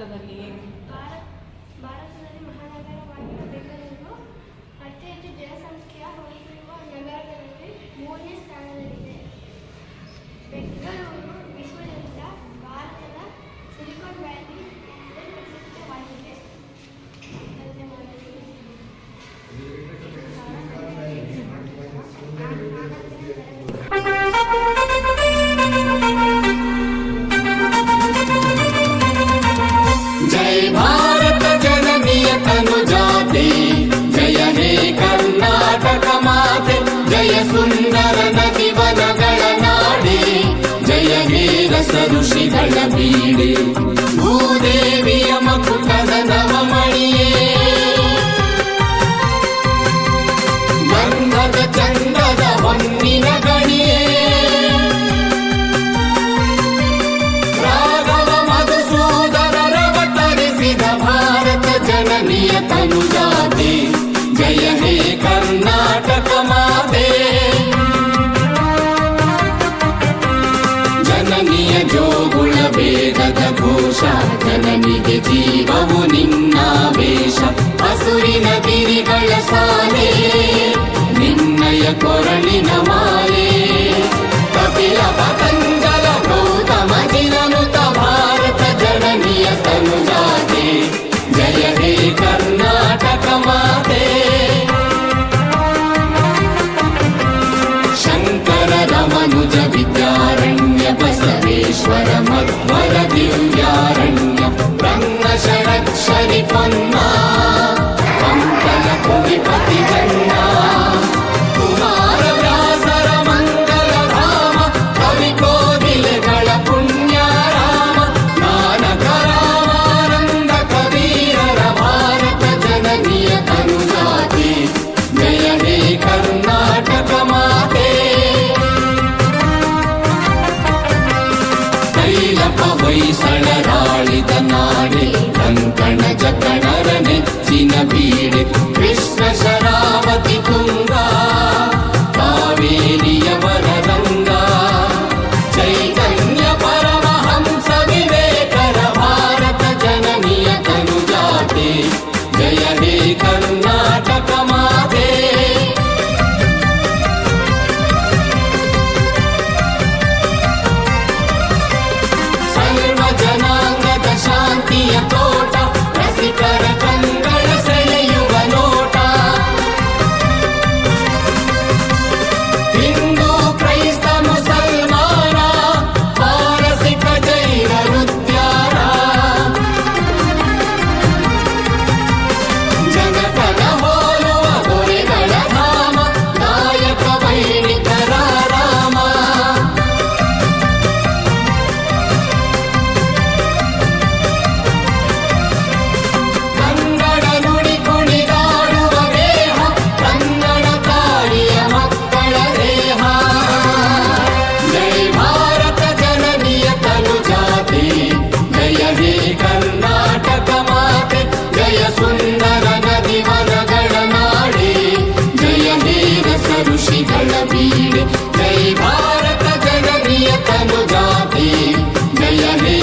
ಕರ್ನಾಟಕದಲ್ಲಿ? ಭಾರತದಲ್ಲಿ ಮಹಾನಗರವಾಗಿರುವ ಬೆಂಗಳೂರು ಅತಿ ಹೆಚ್ಚು ಜನಸಂಖ್ಯೆಯ ಹೊಂದಿರುವ ನಗರಗಳಲ್ಲಿ 3ನೇ ಸ್ಥಾನದಲ್ಲಿದೆ. ಬೆಂಗಳೂರು ವಿಶ್ವದಿಂದ ಭಾರತದ ಸಿಲಿಕಾನ್ ವ್ಯಾಲಿ ಎಂದೇ ಪ್ರಸಿದ್ಧವಾಗಿದೆ. जय भारत जननीय तनुजाते, जय हे कर्नाटक माते, जय सुंदर नदी वनಗಳ ನಾಡೆ, जय हे रस ಋಷಿಗಳ ಬೀಡೆ, ಭೂದೇವಿಯ ಮಕುಟದ ನವಮಣಿಯೇ, ಗಂಧದ ಚಂದದ ಹೊನ್ನಿನ ಗಣಿಯೇ, भारत जननीय तनुजाते, जय हे कर्नाटक माते, ಜನನಿಯ ಜೋಗುಳ ವೇಗದ ಘೋಷ, ಜನನಿಗೆ ಜೀವವು ನಿನ್ನಾವೇಶ, ಹಸುರಿನ ಗಿರಿಗಳ ಸಾಲೆ ನಿನ್ನಯ ಕೊರಳಿನ ಮಾಲೆ, ಕಪಿಲ ಪತಂಜಲ ಗೌತಮ ಜಿನನುತ ಭಾರತ ಜನನಿಯ ತನುಜಾತೆ, जय हे कर्नाटक माते, शंकर रमनुज विद्यारण्य बसवेश्वर मध्वर दिव्यारण्य, ब्रह्म षडक्षरि पन्ना पंकल कुविपति जन्ना, कुमार व्यासर मंगल धाम, कवि कोकिलಗಳ पुण्य राम, नानक रामानंद कबीरರ भारत जननीय तनुजाते, जय हे कर्नाटक माते, ಕೈಲಪ ಹೊಯ್ಸಳರಾಳಿದ ನಾಡೆ, ಕಂಕಣ ಜಕಣರ ನೆಚ್ಚಿನ ಬೀಡೆ, ಕೃಷ್ಣ ಶರಾವತಿ ತುಂಗ ಕಾವೇರಿಯ ವರರಂಗ, ಚೈತನ್ಯ ಪರಮಹಂಸ ವಿವೇಕರ ಭಾರತ ಜನನಿಯ ತನುಜಾತೆ, जय हे कर्नाटक माते, सर्व जनांगದ ಶಾಂತಿಯ ತೋಟ, ರಸಿಕರ ಕಂಗಳ ಸೆಳೆಯುವ ನೋಟ, ಹಿಂದೂ ಕ್ರೈಸ್ತ ಮುಸಲ್ಮಾನ ಪಾರಸಿಕ ಜೈನ ನೃತ್ಯಾರ, ಜಗತ್ತನ ಹೋಲುವ ದೊರೆಗಳ ಧಾಮ, ನಾಯಕ ವೈಣಿಕರ ರಾಮ, ಕನ್ನಡ ನುಡಿ ಕುಣಿದಾಡುವ ದೇಹ, ಕನ್ನಡ ತಾಯಿಯ ಮಕ್ಕಳ ದೇಹ, ಜೈ ಭಾರತ ಜನನಿಯ ತನುಜಾತೆ, ಜಯ ಹೇ ಕರ್ನಾಟಕ ಮಾತೆ, ಜಯ ಸುಂದರ ನದಿ ವನಗಳ ನಾಡೆ, ಜಯ ಹೇ ರಸ ಋಷಿಗಳ ಬೀಡೆ, ಜೈ ಭಾರತ ಜನನಿಯ ತನುಜಾತೆ, ಜಯ ಹೇ